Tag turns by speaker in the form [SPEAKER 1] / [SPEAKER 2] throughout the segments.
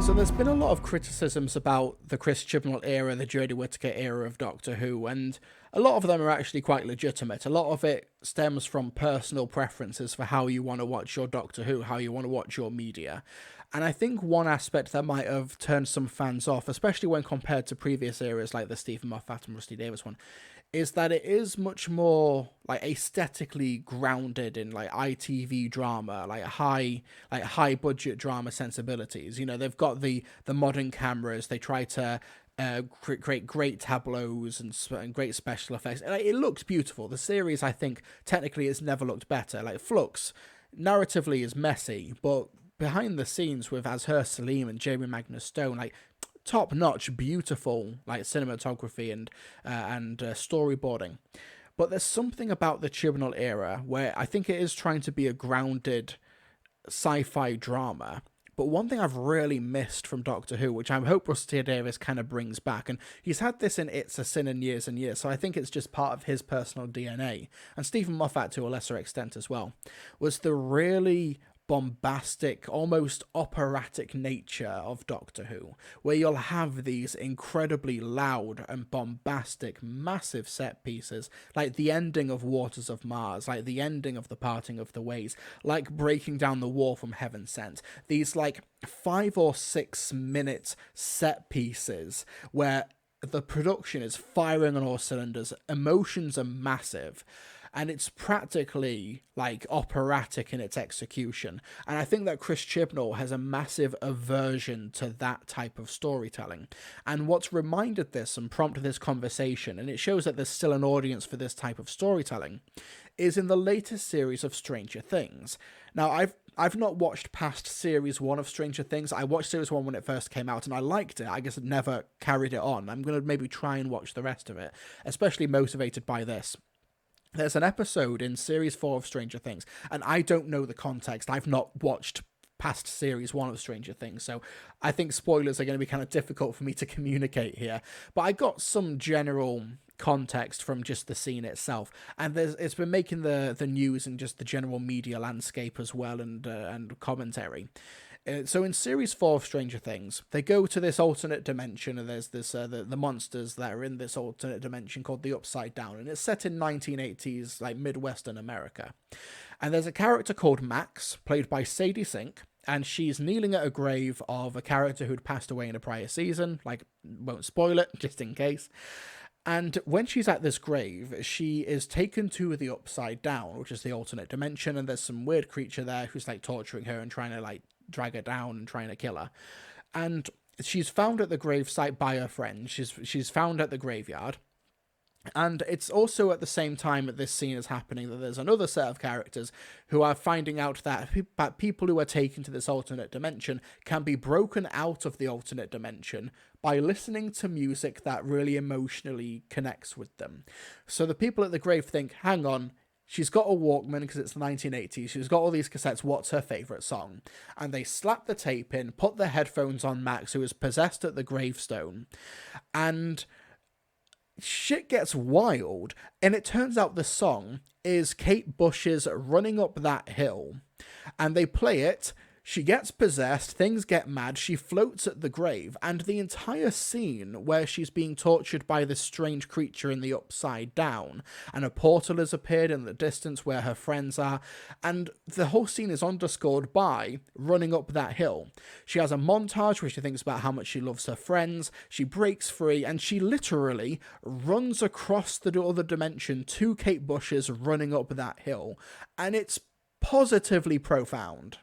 [SPEAKER 1] So there's been a lot of criticisms about the Chris Chibnall era, the Jodie Whittaker era of Doctor Who, and a lot of them are actually quite legitimate. A lot of it stems from personal preferences for how you want to watch your Doctor Who, how you want to watch your media. And I think one aspect that might have turned some fans off, especially when compared to previous eras like the Stephen Moffat and Rusty Davies one, is that it is much more like aesthetically grounded in like ITV drama, like high budget drama sensibilities. You know, they've got the modern cameras. They try to create great tableaus and great special effects. Like, it looks beautiful. The series, I think, technically has never looked better. Like Flux, narratively is messy, but behind the scenes with Azhar Salim and Jamie Magnus Stone, like top-notch, beautiful like cinematography and storyboarding. But there's something about the Chibnall era where I think it is trying to be a grounded sci-fi drama. But one thing I've really missed from Doctor Who, which I hope Rusty Davies kind of brings back, and he's had this in It's a Sin and years, so I think it's just part of his personal DNA, and Stephen Moffat to a lesser extent as well, was the really bombastic, almost operatic nature of Doctor Who, where you'll have these incredibly loud and bombastic, massive set pieces, like the ending of Waters of Mars, like the ending of The Parting of the Ways, like breaking down the wall from Heaven Sent. These like 5 or 6 minute set pieces where the production is firing on all cylinders, emotions are massive, and it's practically like operatic in its execution. And I think that Chris Chibnall has a massive aversion to that type of storytelling. And what's reminded this and prompted this conversation, and it shows that there's still an audience for this type of storytelling, is in the latest series of Stranger Things. Now, I've not watched past series 1 of Stranger Things. I watched series 1 when it first came out and I liked it. I guess I never carried it on. I'm going to maybe try and watch the rest of it, especially motivated by this. There's an episode in Series 4 of Stranger Things, and I don't know the context. I've not watched past Series 1 of Stranger Things, so I think spoilers are going to be kind of difficult for me to communicate here. But I got some general context from just the scene itself, and it's been making the news and just the general media landscape as well, and commentary. So in Series 4 of Stranger Things, they go to this alternate dimension, and there's this the monsters that are in this alternate dimension called the Upside Down, and it's set in 1980s, like Midwestern America. And there's a character called Max, played by Sadie Sink, and she's kneeling at a grave of a character who'd passed away in a prior season, like, won't spoil it, just in case. And when she's at this grave, she is taken to the Upside Down, which is the alternate dimension, and there's some weird creature there who's like torturing her and trying to like drag her down and trying to kill her. And she's found at the gravesite by her friend. She's found at the graveyard. And it's also at the same time that this scene is happening that there's another set of characters who are finding out that people who are taken to this alternate dimension can be broken out of the alternate dimension by listening to music that really emotionally connects with them. So the people at the grave think, hang on, she's got a Walkman because it's the 1980s. She's got all these cassettes. What's her favourite song? And they slap the tape in, put the headphones on Max, who is possessed at the gravestone, and shit gets wild. And it turns out the song is Kate Bush's Running Up That Hill. And they play it. She gets possessed, things get mad, she floats at the grave, and the entire scene where she's being tortured by this strange creature in the Upside Down, and a portal has appeared in the distance where her friends are, and the whole scene is underscored by running up that hill. She has a montage where she thinks about how much she loves her friends, she breaks free, and she literally runs across the other dimension to Kate Bush's Running Up That Hill, and it's positively profound.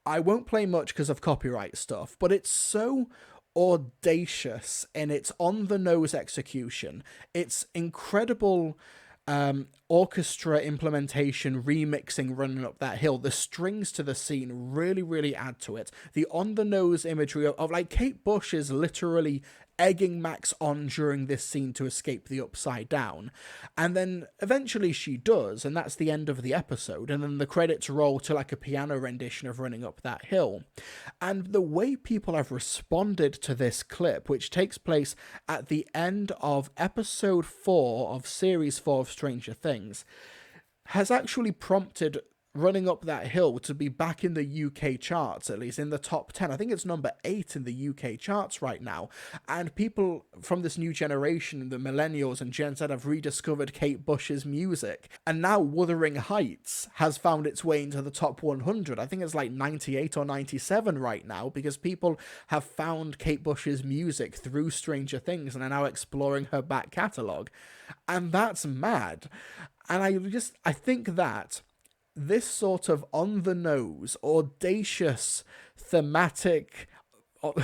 [SPEAKER 1] I won't play much because of copyright stuff, but it's so audacious in its on-the-nose execution. It's incredible orchestra implementation, remixing, running up that hill. The strings to the scene really, really add to it. The on-the-nose imagery of like Kate Bush is literally egging Max on during this scene to escape the Upside Down. And then eventually she does, and that's the end of the episode. And then the credits roll to like a piano rendition of Running Up That Hill. And the way people have responded to this clip, which takes place at the end of episode 4 of series 4 of Stranger Things, has actually prompted running up that hill to be back in the UK charts, at least in the top 10. I think it's number 8 in the UK charts right now. And people from this new generation, the millennials and Gen Z, have rediscovered Kate Bush's music. And now Wuthering Heights has found its way into the top 100. I think it's like 98 or 97 right now, because people have found Kate Bush's music through Stranger Things and are now exploring her back catalogue. And that's mad. And I think that this sort of on-the-nose, audacious, thematic,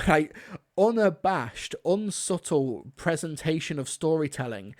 [SPEAKER 1] like unabashed, unsubtle presentation of storytelling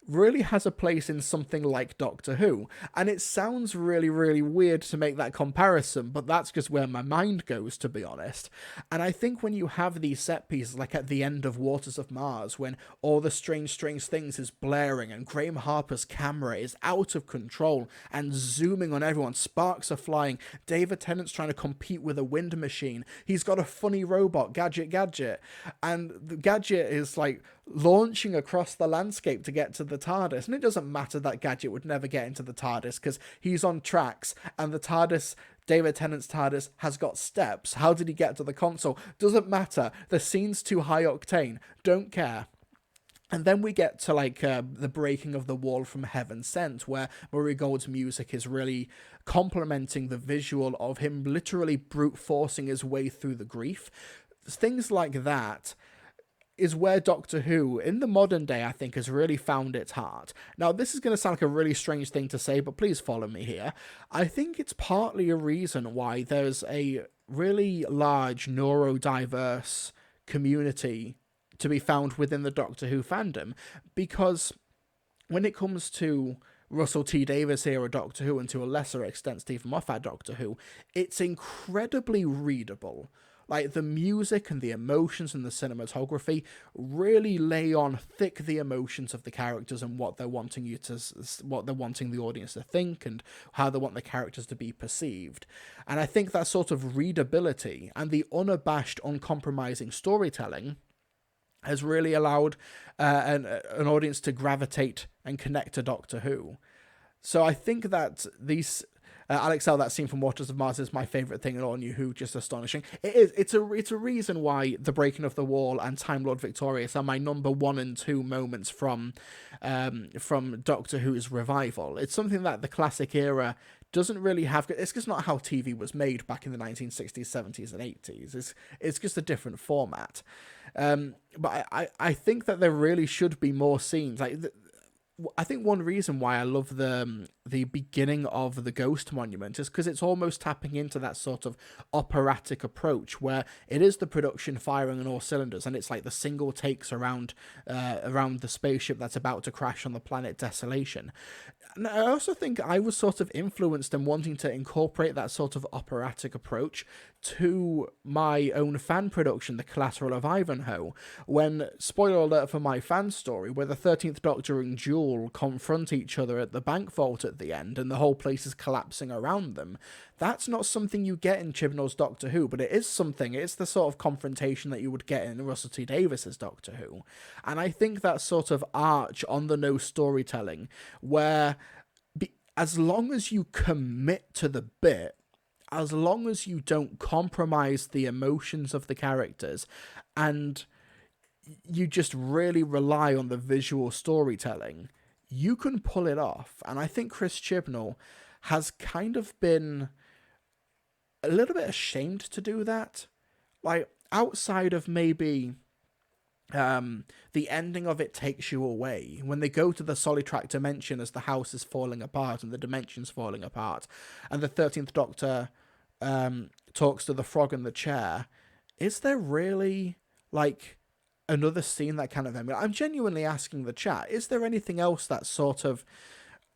[SPEAKER 1] really has a place in something like Doctor Who. And it sounds really, really weird to make that comparison, but that's just where my mind goes, to be honest. And I think when you have these set pieces, like at the end of Waters of Mars, when all the strange things is blaring and Graham Harper's camera is out of control and zooming on everyone, sparks are flying, David Tennant's trying to compete with a wind machine, he's got a funny robot, Gadget, and the Gadget is like launching across the landscape to get to the TARDIS, and it doesn't matter that Gadget would never get into the TARDIS because he's on tracks, and the TARDIS, David Tennant's TARDIS, has got steps. How did he get to the console? Doesn't matter. The scene's too high octane. Don't care. And then we get to like the breaking of the wall from Heaven Sent, where Murray Gold's music is really complementing the visual of him literally brute forcing his way through the grief. Things like that is where Doctor Who, in the modern day, I think, has really found its heart. Now, this is going to sound like a really strange thing to say, but please follow me here. I think it's partly a reason why there's a really large neurodiverse community to be found within the Doctor Who fandom, because when it comes to Russell T Davies era Doctor Who, and to a lesser extent Stephen Moffat Doctor Who, it's incredibly readable. Like, the music and the emotions and the cinematography really lay on thick the emotions of the characters and what they're wanting the audience to think and how they want the characters to be perceived. And I think that sort of readability and the unabashed, uncompromising storytelling has really allowed an audience to gravitate and connect to Doctor Who. So I think that these... Alex L, that scene from Waters of Mars is my favourite thing in All New Who, just astonishing. It is. It's a reason why The Breaking of the Wall and Time Lord Victorious are my number 1 and 2 moments from Doctor Who's revival. It's something that the classic era doesn't really have. It's just not how TV was made back in the 1960s, 70s, and 80s. It's just a different format. But I think that there really should be more scenes. Like, I think one reason why I love the beginning of the Ghost Monument is because it's almost tapping into that sort of operatic approach where it is the production firing on all cylinders, and it's like the single takes around the spaceship that's about to crash on the planet Desolation. And I also think I was sort of influenced in wanting to incorporate that sort of operatic approach to my own fan production, The Collateral of Ivanhoe, when, spoiler alert for my fan story, where the 13th Doctor and Jewel confront each other at the bank vault at the end and the whole place is collapsing around them. That's not something you get in Chibnall's Doctor Who, but it is something. It's the sort of confrontation that you would get in Russell T Davies's Doctor Who. And I think that sort of arch, on-the-nose storytelling, where as long as you commit to the bit, as long as you don't compromise the emotions of the characters, and you just really rely on the visual storytelling, you can pull it off. And I think Chris Chibnall has kind of been a little bit ashamed to do that. Like, outside of maybe the ending of It Takes You Away, when they go to the Solitrack dimension as the house is falling apart and the dimension's falling apart, and the 13th Doctor talks to the frog in the chair, is there really, like, another scene that kind of emulates? I'm genuinely asking the chat, is there anything else that sort of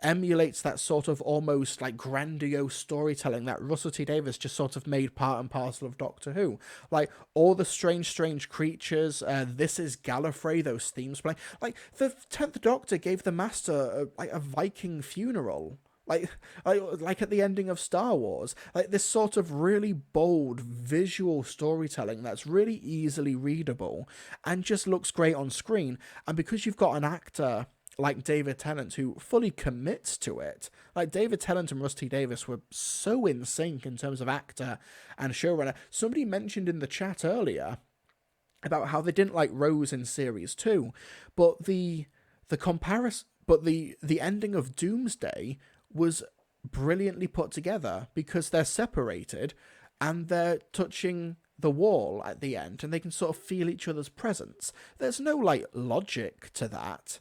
[SPEAKER 1] emulates that sort of almost like grandiose storytelling that Russell T Davies just sort of made part and parcel of Doctor Who? Like, all the strange creatures, This Is Gallifrey, those themes playing. Like, the 10th Doctor gave the Master a Viking funeral. Like at the ending of Star Wars. Like, this sort of really bold visual storytelling that's really easily readable and just looks great on screen. And because you've got an actor like David Tennant, who fully commits to it. Like David Tennant and Rusty Davis were so in sync in terms of actor and showrunner. Somebody mentioned in the chat earlier about how they didn't like Rose in series 2, but the comparison, but the ending of Doomsday was brilliantly put together because they're separated and they're touching the wall at the end and they can sort of feel each other's presence. There's no like logic to that,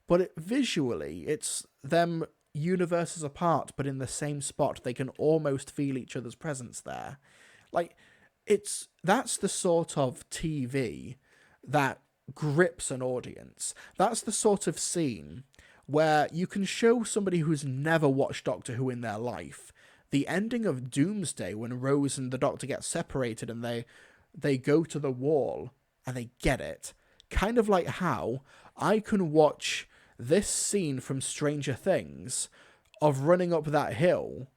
[SPEAKER 1] but visually it's them universes apart but in the same spot. They can almost feel each other's presence there. Like that's the sort of TV that grips an audience. That's the sort of scene where you can show somebody who's never watched Doctor Who in their life the ending of Doomsday when Rose and the Doctor get separated and they go to the wall and they get it. Kind of like how I can watch this scene from Stranger Things of running up that hill,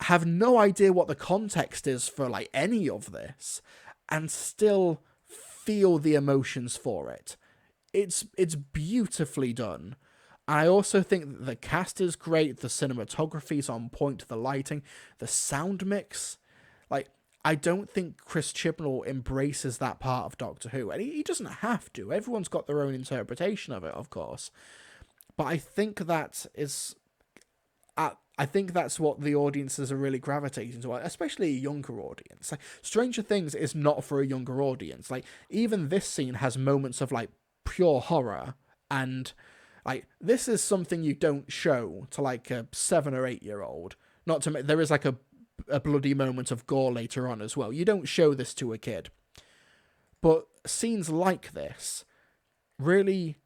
[SPEAKER 1] have no idea what the context is for like any of this, and still feel the emotions for it. It's beautifully done. I also think that the cast is great, the cinematography's on point, the lighting, the sound mix. Like, I don't think Chris Chibnall embraces that part of Doctor Who, and he doesn't have to. Everyone's got their own interpretation of it, of course. But I think that is... I think that's what the audiences are really gravitating to, especially a younger audience. Like, Stranger Things is not for a younger audience. Like, even this scene has moments of, like, pure horror, and... like, this is something you don't show to, like, a 7 or 8 year old. Not to there is, like, a bloody moment of gore later on as well. You don't show this to a kid. But scenes like this really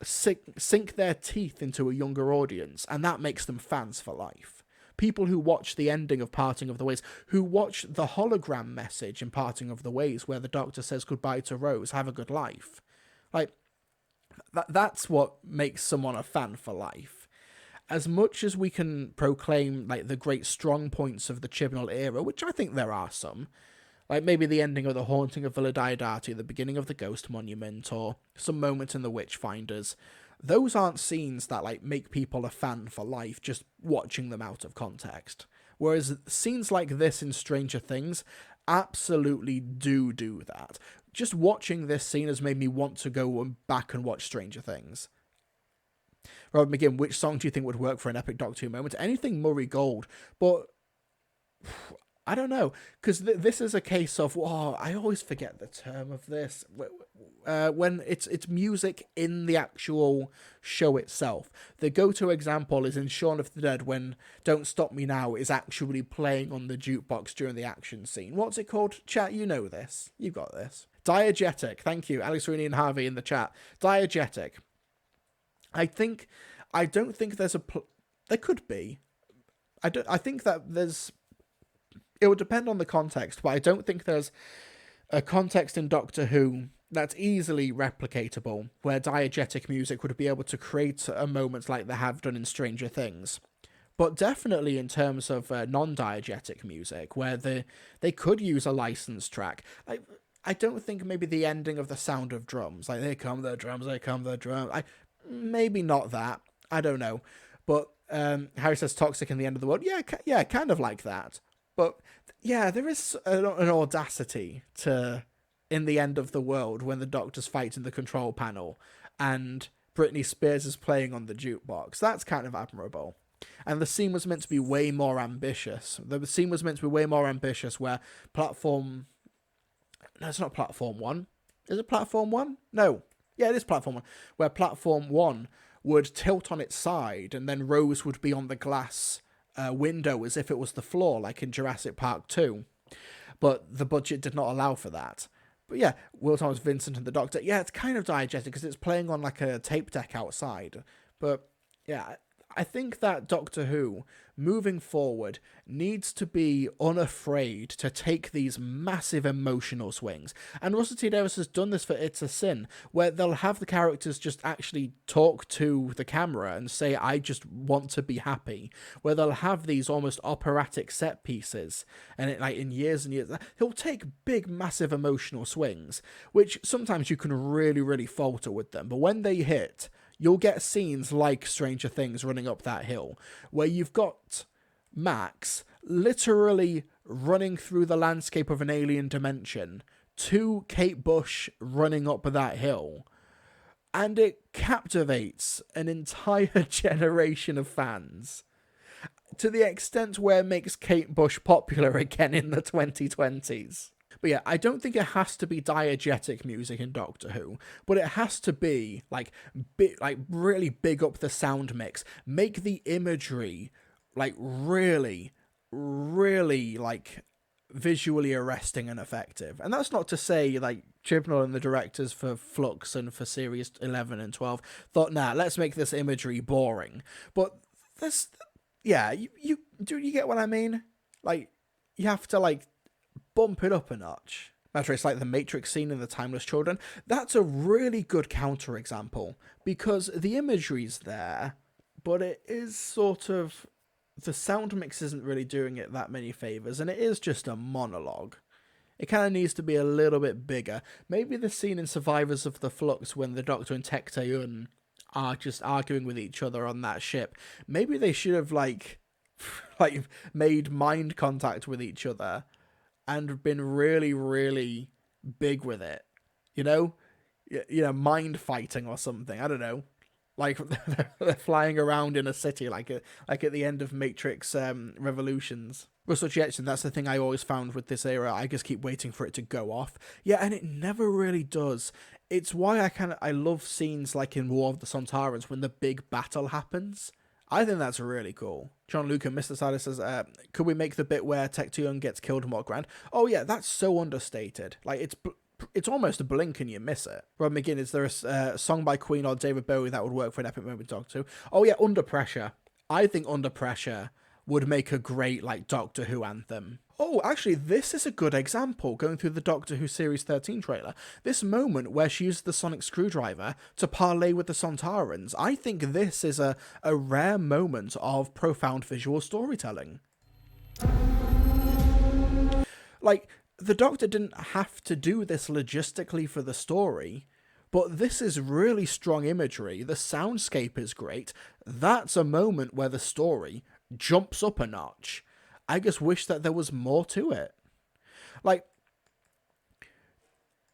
[SPEAKER 1] sink their teeth into a younger audience, and that makes them fans for life. People who watch the ending of Parting of the Ways, who watch the hologram message in Parting of the Ways, where the Doctor says goodbye to Rose, have a good life. Like, that's what makes someone a fan for life. As much as we can proclaim like the great strong points of the Chibnall era, which I think there are some, like maybe the ending of The Haunting of Villa Diodati, the beginning of the Ghost Monument, or some moment in The Witchfinders, those aren't scenes that like make people a fan for life just watching them out of context. Whereas scenes like this in Stranger Things absolutely do that. Just watching this scene has made me want to go back and watch Stranger Things. Robert McGinn, which song do you think would work for an epic Doctor Who moment? Anything Murray Gold, but I don't know, because this is a case of, I always forget the term of this, when it's music in the actual show itself. The go-to example is in Shaun of the Dead when Don't Stop Me Now is actually playing on the jukebox during the action scene. What's it called? Chat, you know this. You got this. Diegetic. Thank you, Alex Rooney and Harvey in the chat. Diegetic. I don't think there's there could be. I think that there's... it would depend on the context, but I don't think there's a context in Doctor Who that's easily replicatable, where diegetic music would be able to create a moment like they have done in Stranger Things. But definitely in terms of non-diegetic music, where they could use a licensed track. I don't think maybe the ending of The Sound of Drums, like, here come the drums, here come the drums. Maybe not that. I don't know. But Harry says Toxic in the End of the World. Yeah, kind of like that. But yeah, there is an audacity to In the End of the World when the Doctor's fighting the control panel and Britney Spears is playing on the jukebox. That's kind of admirable. And the scene was meant to be way more ambitious. The scene was meant to be way more ambitious where platform... no, it's not platform 1. Is it platform 1? No. Yeah, it is platform 1. Where platform 1 would tilt on its side and then Rose would be on the glass window as if it was the floor, like in Jurassic Park 2. But the budget did not allow for that. But yeah, Will Thomas, Vincent and the Doctor. Yeah, it's kind of diegetic because it's playing on like a tape deck outside. But yeah, I think that Doctor Who, moving forward, needs to be unafraid to take these massive emotional swings. And Russell T Davies has done this for It's a Sin, where they'll have the characters just actually talk to the camera and say, I just want to be happy. Where they'll have these almost operatic set pieces. And it, like in years and years, he'll take big, massive emotional swings, which sometimes you can really, really falter with them. But when they hit, you'll get scenes like Stranger Things running up that hill, where you've got Max literally running through the landscape of an alien dimension to Kate Bush running up that hill. And it captivates an entire generation of fans to the extent where it makes Kate Bush popular again in the 2020s. But yeah, I don't think it has to be diegetic music in Doctor Who, but it has to be like really big up the sound mix, make the imagery like really, really like visually arresting and effective. And that's not to say like Chibnall and the directors for Flux and for series 11 and 12 thought, nah, let's make this imagery boring. But this, yeah, you get what I mean? Like, you have to like bump it up a notch. Matter, it's like the Matrix scene in The Timeless Children. That's a really good counterexample because the imagery's there, but it is sort of, the sound mix isn't really doing it that many favors, and it is just a monologue. It kind of needs to be a little bit bigger. Maybe the scene in Survivors of the Flux when the Doctor and Tecteun are just arguing with each other on that ship. Maybe they should have like made mind contact with each other and been really, really big with it. You know, mind fighting or something. I don't know. Like they're flying around in a city, like at the end of Matrix Revolutions. Russell Jetson, that's the thing I always found with this era. I just keep waiting for it to go off. Yeah, and it never really does. It's why I love scenes like in War of the Sontarans when the big battle happens. I think that's really cool. John Luke and Mr. Silas says, could we make the bit where Tecteun gets killed more grand? Oh yeah, that's so understated. Like, it's almost a blink and you miss it. Rob McGinn, is there a song by Queen or David Bowie that would work for an epic moment with Doctor Who? Oh yeah, Under Pressure. I think Under Pressure would make a great like Doctor Who anthem. Oh, actually, this is a good example, going through the Doctor Who Series 13 trailer. This moment where she uses the sonic screwdriver to parley with the Sontarans, I think this is a rare moment of profound visual storytelling. Like, the Doctor didn't have to do this logistically for the story, but this is really strong imagery. The soundscape is great. That's a moment where the story jumps up a notch. I just wish that there was more to it. Like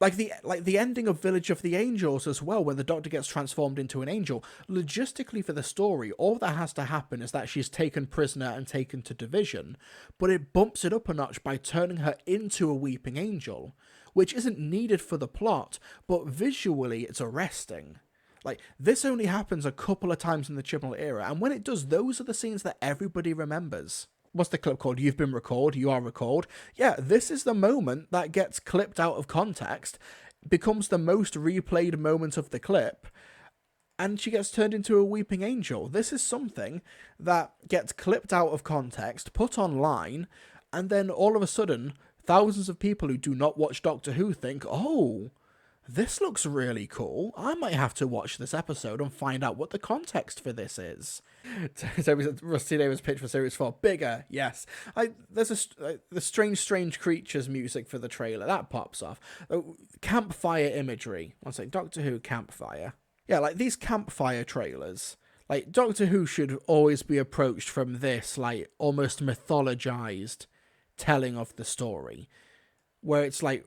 [SPEAKER 1] the ending of Village of the Angels as well, when the Doctor gets transformed into an angel. Logistically for the story, all that has to happen is that she's taken prisoner and taken to Division, but it bumps it up a notch by turning her into a weeping angel, which isn't needed for the plot, but visually it's arresting. Like, this only happens a couple of times in the Chibnall era, and when it does, those are the scenes that everybody remembers. What's the clip called? You've been recalled, you are recalled. Yeah, this is the moment that gets clipped out of context, becomes the most replayed moment of the clip, and she gets turned into a weeping angel. This is something that gets clipped out of context, put online, and then all of a sudden, thousands of people who do not watch Doctor Who think, oh, this looks really cool. I might have to watch this episode and find out what the context for this is. So Rusty Davis' pitch for Series 4. Bigger, yes. There's the Strange Creatures music for the trailer. That pops off. Campfire imagery. I'll say Doctor Who campfire. Yeah, like these campfire trailers. Like, Doctor Who should always be approached from this, like, almost mythologized telling of the story. Where it's, like,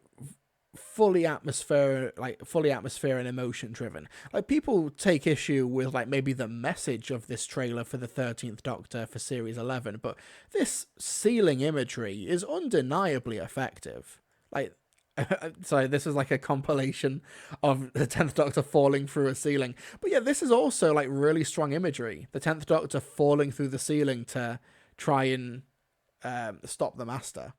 [SPEAKER 1] fully atmosphere and emotion driven. Like, people take issue with like maybe the message of this trailer for the 13th Doctor for Series 11, but this ceiling imagery is undeniably effective. Like, sorry, this is like a compilation of the 10th Doctor falling through a ceiling, but yeah, this is also like really strong imagery. The 10th Doctor falling through the ceiling to try and stop the Master.